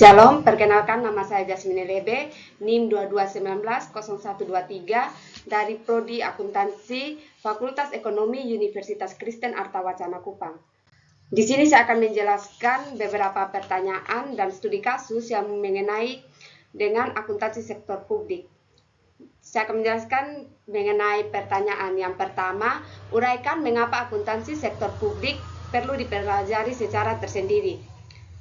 Shalom, perkenalkan nama saya Jasmine Lebe, NIM 22190123 dari Prodi Akuntansi Fakultas Ekonomi Universitas Kristen Artawacana Kupang. Di sini saya akan menjelaskan beberapa pertanyaan dan studi kasus yang mengenai dengan akuntansi sektor publik. Saya akan menjelaskan mengenai pertanyaan yang pertama, uraikan mengapa akuntansi sektor publik perlu dipelajari secara tersendiri.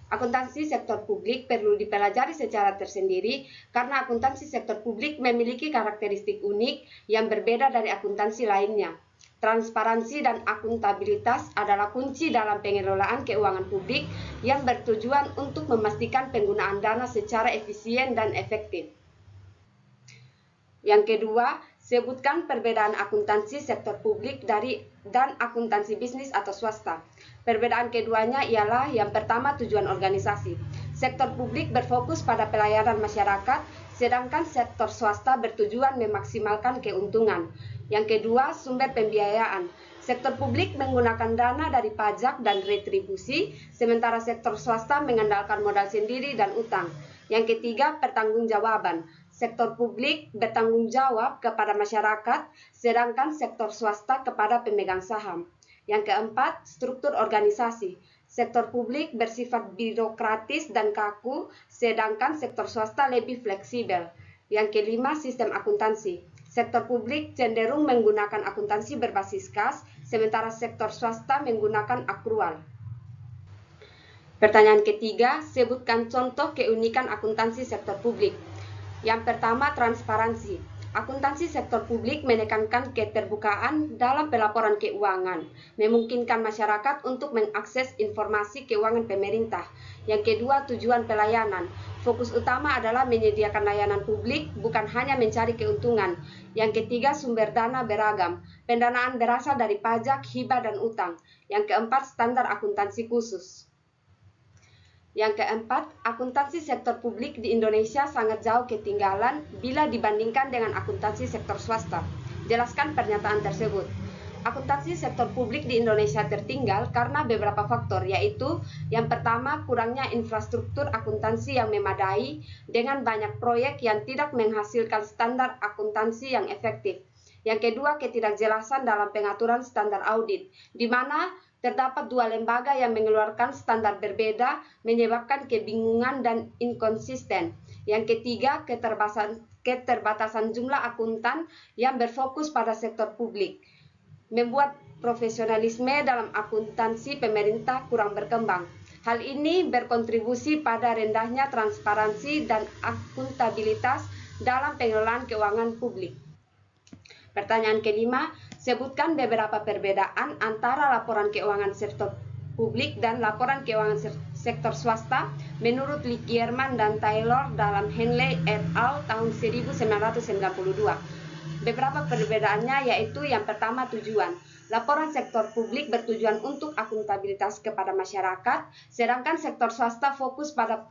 Akuntansi sektor publik perlu dipelajari secara tersendiri karena akuntansi sektor publik memiliki karakteristik unik yang berbeda dari akuntansi lainnya. Transparansi dan akuntabilitas adalah kunci dalam pengelolaan keuangan publik yang bertujuan untuk memastikan penggunaan dana secara efisien dan efektif. Yang kedua, sebutkan perbedaan akuntansi sektor publik dan akuntansi bisnis atau swasta. Perbedaan keduanya ialah yang pertama tujuan organisasi. Sektor publik berfokus pada pelayanan masyarakat, sedangkan sektor swasta bertujuan memaksimalkan keuntungan. Yang kedua, sumber pembiayaan. Sektor publik menggunakan dana dari pajak dan retribusi, sementara sektor swasta mengandalkan modal sendiri dan utang. Yang ketiga, pertanggungjawaban. Sektor publik bertanggung jawab kepada masyarakat, sedangkan sektor swasta kepada pemegang saham. Yang keempat, struktur organisasi. Sektor publik bersifat birokratis dan kaku, sedangkan sektor swasta lebih fleksibel. Yang kelima, sistem akuntansi. Sektor publik cenderung menggunakan akuntansi berbasis kas, sementara sektor swasta menggunakan akrual. Pertanyaan ketiga, sebutkan contoh keunikan akuntansi sektor publik. Yang pertama, transparansi. Akuntansi sektor publik menekankan keterbukaan dalam pelaporan keuangan, memungkinkan masyarakat untuk mengakses informasi keuangan pemerintah. Yang kedua, tujuan pelayanan. Fokus utama adalah menyediakan layanan publik, bukan hanya mencari keuntungan. Yang ketiga, sumber dana beragam. Pendanaan berasal dari pajak, hibah, dan utang. Yang keempat, standar akuntansi khusus. Yang keempat, akuntansi sektor publik di Indonesia sangat jauh ketinggalan bila dibandingkan dengan akuntansi sektor swasta. Jelaskan pernyataan tersebut. Akuntansi sektor publik di Indonesia tertinggal karena beberapa faktor, yaitu yang pertama, kurangnya infrastruktur akuntansi yang memadai dengan banyak proyek yang tidak menghasilkan standar akuntansi yang efektif. Yang kedua, ketidakjelasan dalam pengaturan standar audit, di mana terdapat dua lembaga yang mengeluarkan standar berbeda, menyebabkan kebingungan dan inkonsisten. Yang ketiga, keterbatasan jumlah akuntan yang berfokus pada sektor publik, membuat profesionalisme dalam akuntansi pemerintah kurang berkembang. Hal ini berkontribusi pada rendahnya transparansi dan akuntabilitas dalam pengelolaan keuangan publik. Pertanyaan kelima, sebutkan beberapa perbedaan antara laporan keuangan sektor publik dan laporan keuangan sektor swasta menurut Likierman dan Taylor dalam Henley et al. Tahun 1992. Beberapa perbedaannya yaitu yang pertama, tujuan. Laporan sektor publik bertujuan untuk akuntabilitas kepada masyarakat, sedangkan sektor swasta fokus pada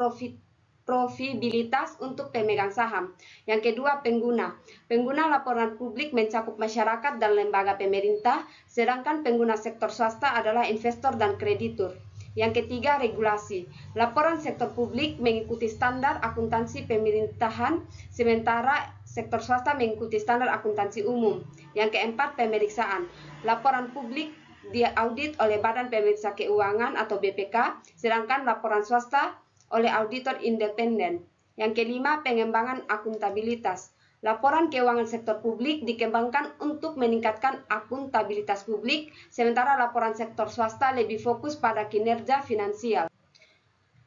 profitabilitas untuk pemegang saham. Yang kedua, pengguna. Pengguna laporan publik mencakup masyarakat dan lembaga pemerintah, sedangkan pengguna sektor swasta adalah investor dan kreditur. Yang ketiga, regulasi. Laporan sektor publik mengikuti standar akuntansi pemerintahan, sementara sektor swasta mengikuti standar akuntansi umum. Yang keempat, pemeriksaan. Laporan publik diaudit oleh Badan Pemeriksa Keuangan atau BPK, sedangkan laporan swasta oleh auditor independen. Yang kelima, pengembangan akuntabilitas. Laporan keuangan sektor publik dikembangkan untuk meningkatkan akuntabilitas publik, sementara laporan sektor swasta lebih fokus pada kinerja finansial.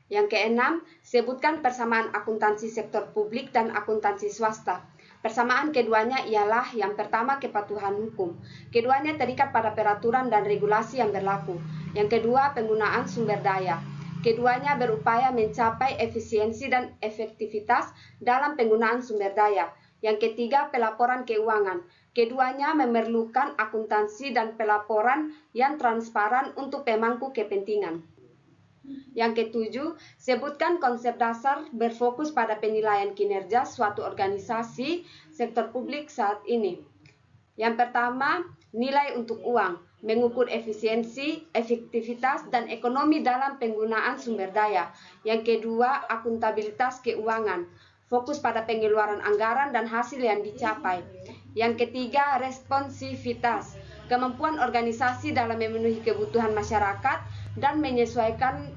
Yang keenam, sebutkan persamaan akuntansi sektor publik dan akuntansi swasta. Persamaan keduanya ialah yang pertama, kepatuhan hukum. Keduanya terikat pada peraturan dan regulasi yang berlaku. Yang kedua, penggunaan sumber daya. Keduanya berupaya mencapai efisiensi dan efektivitas dalam penggunaan sumber daya. Yang ketiga, pelaporan keuangan. Keduanya memerlukan akuntansi dan pelaporan yang transparan untuk pemangku kepentingan. Yang ketujuh, sebutkan konsep dasar berfokus pada penilaian kinerja suatu organisasi sektor publik saat ini. Yang pertama, nilai untuk uang. mengukur efisiensi, efektivitas, dan ekonomi dalam penggunaan sumber daya. Yang kedua, akuntabilitas keuangan, fokus pada pengeluaran anggaran dan hasil yang dicapai. Yang ketiga, responsivitas, kemampuan organisasi dalam memenuhi kebutuhan masyarakat dan menyesuaikan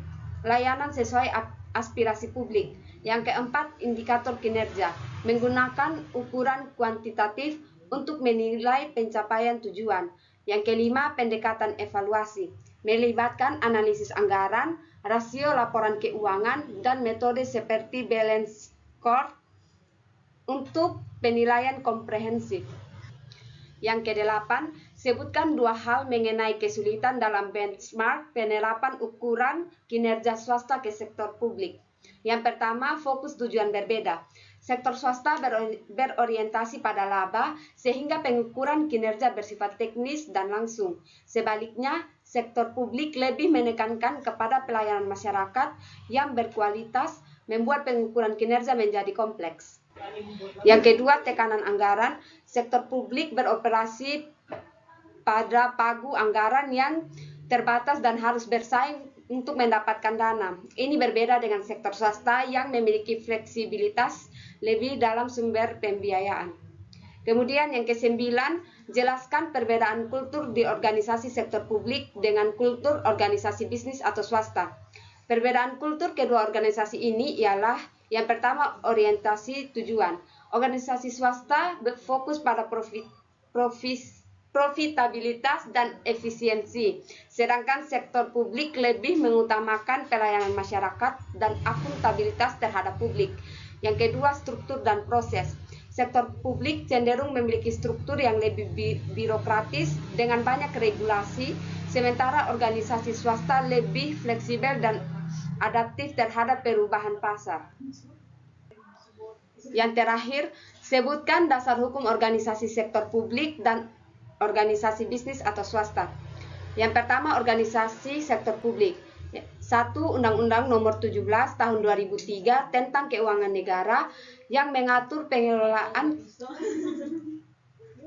layanan sesuai aspirasi publik. Yang keempat, indikator kinerja, menggunakan ukuran kuantitatif untuk menilai pencapaian tujuan. Yang kelima, pendekatan evaluasi, melibatkan analisis anggaran, rasio laporan keuangan, dan metode seperti balance score untuk penilaian komprehensif. Yang kedelapan, sebutkan 2 hal mengenai kesulitan dalam benchmark penerapan ukuran kinerja swasta ke sektor publik. Yang pertama, fokus tujuan berbeda. Sektor swasta berorientasi pada laba, sehingga pengukuran kinerja bersifat teknis dan langsung. Sebaliknya, sektor publik lebih menekankan kepada pelayanan masyarakat yang berkualitas, membuat pengukuran kinerja menjadi kompleks. Yang kedua, tekanan anggaran. Sektor publik beroperasi pada pagu anggaran yang terbatas dan harus bersaing untuk mendapatkan dana. Ini berbeda dengan sektor swasta yang memiliki fleksibilitas lebih dalam sumber pembiayaan. Kemudian yang kesembilan, jelaskan perbedaan kultur di organisasi sektor publik dengan kultur organisasi bisnis atau swasta. Perbedaan kultur kedua organisasi ini ialah yang pertama, orientasi tujuan. Organisasi swasta berfokus pada profitabilitas dan efisiensi, sedangkan sektor publik lebih mengutamakan pelayanan masyarakat dan akuntabilitas terhadap publik. Yang kedua, struktur dan proses. Sektor publik cenderung memiliki struktur yang lebih birokratis dengan banyak regulasi, sementara organisasi swasta lebih fleksibel dan adaptif terhadap perubahan pasar. Yang terakhir, sebutkan dasar hukum organisasi sektor publik dan organisasi bisnis atau swasta. Yang pertama, organisasi sektor publik. 1. Undang-Undang Nomor 17 Tahun 2003 tentang Keuangan Negara yang mengatur pengelolaan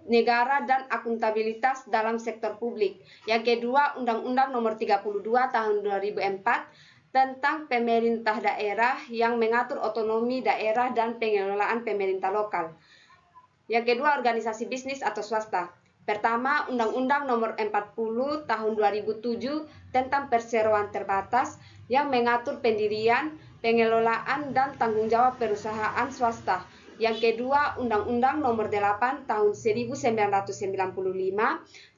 negara dan akuntabilitas dalam sektor publik. Yang kedua, Undang-Undang Nomor 32 Tahun 2004 tentang pemerintah daerah yang mengatur otonomi daerah dan pengelolaan pemerintah lokal. Yang kedua, organisasi bisnis atau swasta. Pertama, Undang-Undang Nomor 40 Tahun 2007 tentang perseroan terbatas yang mengatur pendirian, pengelolaan, dan tanggung jawab perusahaan swasta. Yang kedua, Undang-Undang Nomor 8 Tahun 1995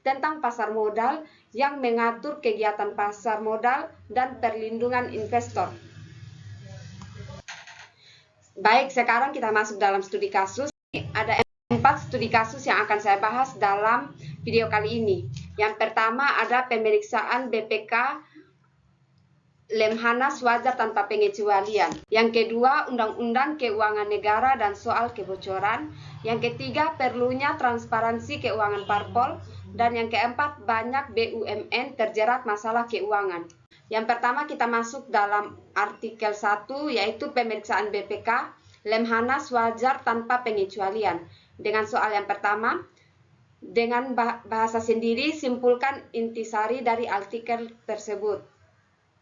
tentang pasar modal yang mengatur kegiatan pasar modal dan perlindungan investor. Baik, sekarang kita masuk dalam studi kasus. Ada 4 studi kasus yang akan saya bahas dalam video kali ini. Yang pertama ada pemeriksaan BPK Lemhanas wajar tanpa pengecualian. Yang kedua, Undang-Undang Keuangan Negara dan soal kebocoran. Yang ketiga, perlunya transparansi keuangan parpol. Dan yang keempat, banyak BUMN terjerat masalah keuangan. Yang pertama kita masuk dalam artikel 1, yaitu pemeriksaan BPK Lemhanas wajar tanpa pengecualian. Dengan soal yang pertama, dengan bahasa sendiri simpulkan intisari dari artikel tersebut.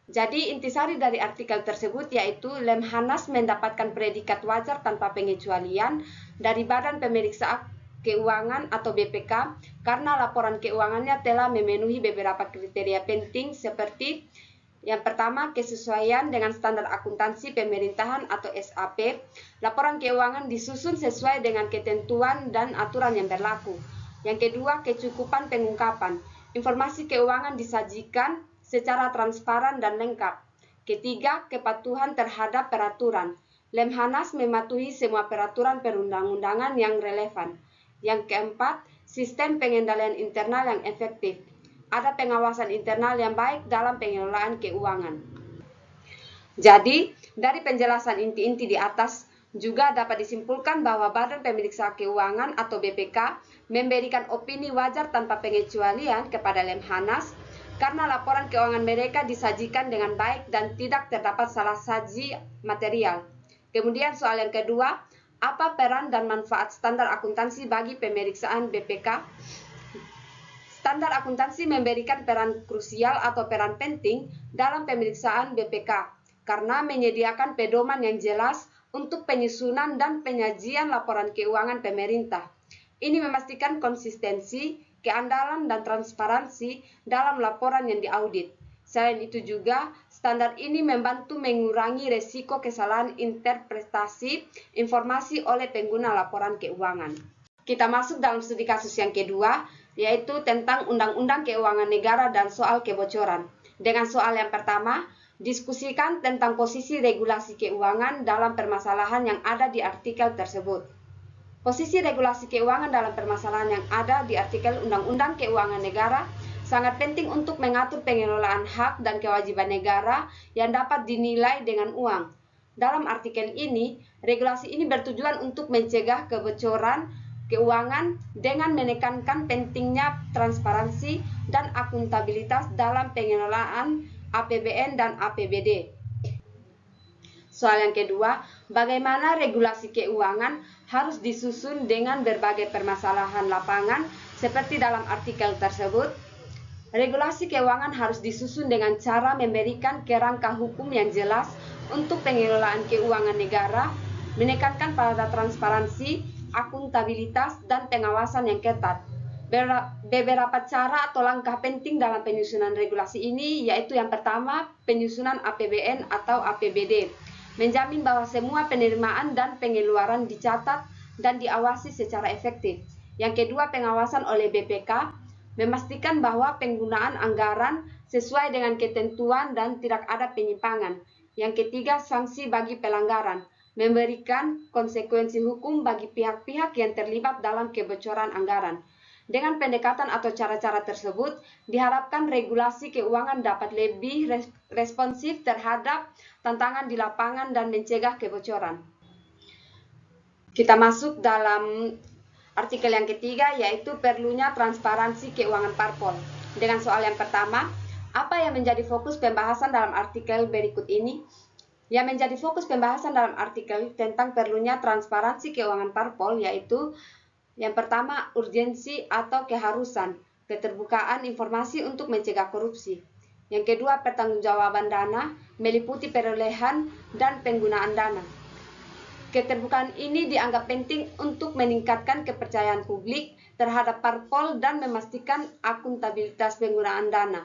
Jadi intisari dari artikel tersebut yaitu Lemhanas mendapatkan predikat wajar tanpa pengecualian dari Badan Pemeriksa Keuangan atau BPK karena laporan keuangannya telah memenuhi beberapa kriteria penting seperti yang pertama, kesesuaian dengan standar akuntansi pemerintahan atau SAP. Laporan keuangan disusun sesuai dengan ketentuan dan aturan yang berlaku. Yang kedua, kecukupan pengungkapan. Informasi keuangan disajikan secara transparan dan lengkap. Ketiga, kepatuhan terhadap peraturan. Lemhanas mematuhi semua peraturan perundang-undangan yang relevan. Yang keempat, sistem pengendalian internal yang efektif. Ada pengawasan internal yang baik dalam pengelolaan keuangan. Jadi, dari penjelasan inti-inti di atas juga dapat disimpulkan bahwa Badan Pemeriksa Keuangan atau BPK memberikan opini wajar tanpa pengecualian kepada Lemhanas karena laporan keuangan mereka disajikan dengan baik dan tidak terdapat salah saji material. Kemudian soal yang kedua, apa peran dan manfaat standar akuntansi bagi pemeriksaan BPK? Standar akuntansi memberikan peran krusial atau peran penting dalam pemeriksaan BPK karena menyediakan pedoman yang jelas untuk penyusunan dan penyajian laporan keuangan pemerintah. Ini memastikan konsistensi, keandalan, dan transparansi dalam laporan yang diaudit. Selain itu juga, standar ini membantu mengurangi resiko kesalahan interpretasi informasi oleh pengguna laporan keuangan. Kita masuk dalam studi kasus yang kedua, yaitu tentang Undang-Undang Keuangan Negara dan soal kebocoran. Dengan soal yang pertama, diskusikan tentang posisi regulasi keuangan dalam permasalahan yang ada di artikel tersebut. Posisi regulasi keuangan dalam permasalahan yang ada di artikel Undang-Undang Keuangan Negara sangat penting untuk mengatur pengelolaan hak dan kewajiban negara yang dapat dinilai dengan uang. Dalam artikel ini, regulasi ini bertujuan untuk mencegah kebocoran keuangan dengan menekankan pentingnya transparansi dan akuntabilitas dalam pengelolaan APBN dan APBD. Soal yang kedua, bagaimana regulasi keuangan harus disusun dengan berbagai permasalahan lapangan seperti dalam artikel tersebut. Regulasi keuangan harus disusun dengan cara memberikan kerangka hukum yang jelas untuk pengelolaan keuangan negara, menekankan pada transparansi, akuntabilitas, dan pengawasan yang ketat. Beberapa cara atau langkah penting dalam penyusunan regulasi ini yaitu yang pertama, penyusunan APBN atau APBD, menjamin bahwa semua penerimaan dan pengeluaran dicatat dan diawasi secara efektif. Yang kedua, pengawasan oleh BPK, memastikan bahwa penggunaan anggaran sesuai dengan ketentuan dan tidak ada penyimpangan. Yang ketiga, sanksi bagi pelanggaran, memberikan konsekuensi hukum bagi pihak-pihak yang terlibat dalam kebocoran anggaran. Dengan pendekatan atau cara-cara tersebut, diharapkan regulasi keuangan dapat lebih responsif terhadap tantangan di lapangan dan mencegah kebocoran. Kita masuk dalam artikel yang ketiga, yaitu perlunya transparansi keuangan parpol. Dengan soal yang pertama, apa yang menjadi fokus pembahasan dalam artikel berikut ini? Yang menjadi fokus pembahasan dalam artikel tentang perlunya transparansi keuangan parpol yaitu yang pertama, urgensi atau keharusan, keterbukaan informasi untuk mencegah korupsi. Yang kedua, pertanggungjawaban dana, meliputi perolehan dan penggunaan dana. Keterbukaan ini dianggap penting untuk meningkatkan kepercayaan publik terhadap parpol dan memastikan akuntabilitas penggunaan dana.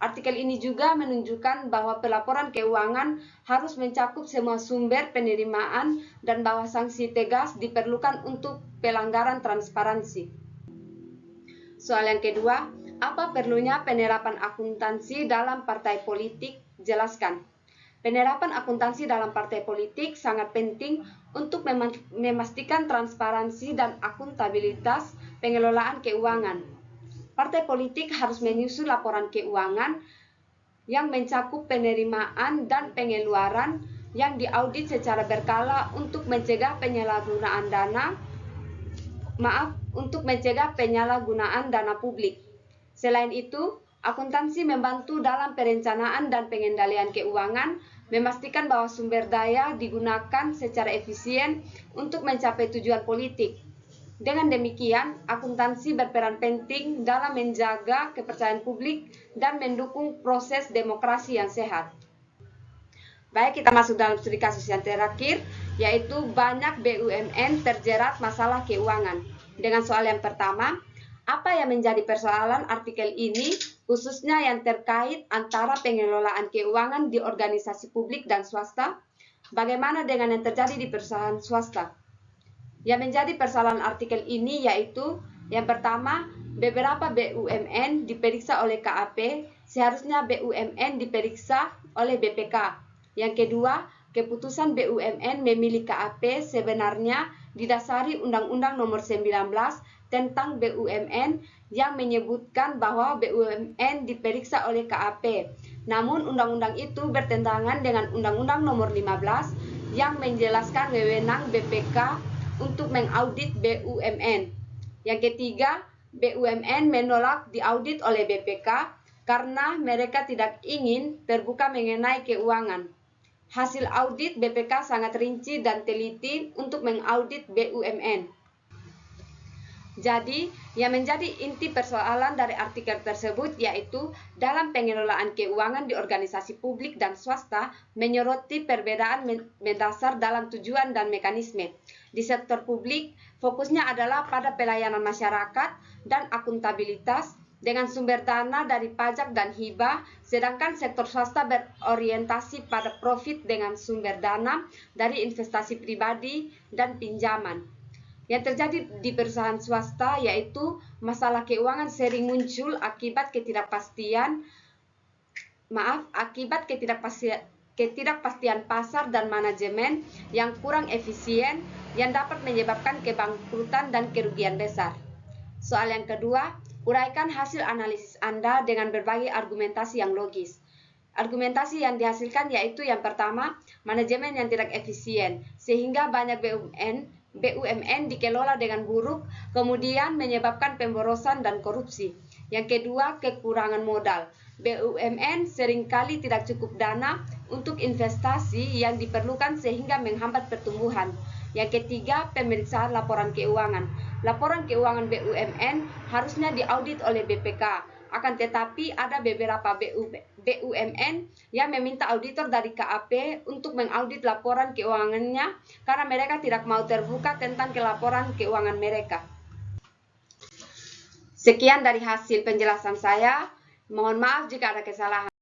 Artikel ini juga menunjukkan bahwa pelaporan keuangan harus mencakup semua sumber penerimaan dan bahwa sanksi tegas diperlukan untuk pelanggaran transparansi. Soal yang kedua, apa perlunya penerapan akuntansi dalam partai politik? Jelaskan. Penerapan akuntansi dalam partai politik sangat penting untuk memastikan transparansi dan akuntabilitas pengelolaan keuangan. Partai politik harus menyusun laporan keuangan yang mencakup penerimaan dan pengeluaran yang diaudit secara berkala untuk mencegah penyalahgunaan dana publik. Selain itu, akuntansi membantu dalam perencanaan dan pengendalian keuangan, memastikan bahwa sumber daya digunakan secara efisien untuk mencapai tujuan politik. Dengan demikian, akuntansi berperan penting dalam menjaga kepercayaan publik dan mendukung proses demokrasi yang sehat. Baik, kita masuk dalam studi kasus yang terakhir, yaitu banyak BUMN terjerat masalah keuangan. Dengan soal yang pertama, apa yang menjadi persoalan artikel ini, khususnya yang terkait antara pengelolaan keuangan di organisasi publik dan swasta? Bagaimana dengan yang terjadi di perusahaan swasta? Yang menjadi persoalan artikel ini yaitu yang pertama, beberapa BUMN diperiksa oleh KAP, seharusnya BUMN diperiksa oleh BPK. Yang kedua, keputusan BUMN memilih KAP sebenarnya didasari Undang-Undang Nomor 19 tentang BUMN yang menyebutkan bahwa BUMN diperiksa oleh KAP. Namun undang-undang itu bertentangan dengan Undang-Undang Nomor 15 yang menjelaskan wewenang BPK untuk mengaudit BUMN. Yang ketiga, BUMN menolak diaudit oleh BPK karena mereka tidak ingin terbuka mengenai keuangan. Hasil audit BPK sangat rinci dan teliti untuk mengaudit BUMN. Jadi, yang menjadi inti persoalan dari artikel tersebut yaitu dalam pengelolaan keuangan di organisasi publik dan swasta menyoroti perbedaan mendasar dalam tujuan dan mekanisme. Di sektor publik, fokusnya adalah pada pelayanan masyarakat dan akuntabilitas dengan sumber dana dari pajak dan hibah, sedangkan sektor swasta berorientasi pada profit dengan sumber dana dari investasi pribadi dan pinjaman. Yang terjadi di perusahaan swasta yaitu masalah keuangan sering muncul akibat ketidakpastian pasar dan manajemen yang kurang efisien yang dapat menyebabkan kebangkrutan dan kerugian besar. Soal yang kedua, uraikan hasil analisis Anda dengan berbagai argumentasi yang logis. Argumentasi yang dihasilkan yaitu yang pertama, manajemen yang tidak efisien, sehingga banyak BUMN dikelola dengan buruk, kemudian menyebabkan pemborosan dan korupsi. Yang kedua, kekurangan modal. BUMN seringkali tidak cukup dana untuk investasi yang diperlukan sehingga menghambat pertumbuhan. Yang ketiga, pemeriksaan laporan keuangan. Laporan keuangan BUMN harusnya diaudit oleh BPK. Akan tetapi ada beberapa BUMN yang meminta auditor dari KAP untuk mengaudit laporan keuangannya karena mereka tidak mau terbuka tentang laporan keuangan mereka. Sekian dari hasil penjelasan saya. Mohon maaf jika ada kesalahan.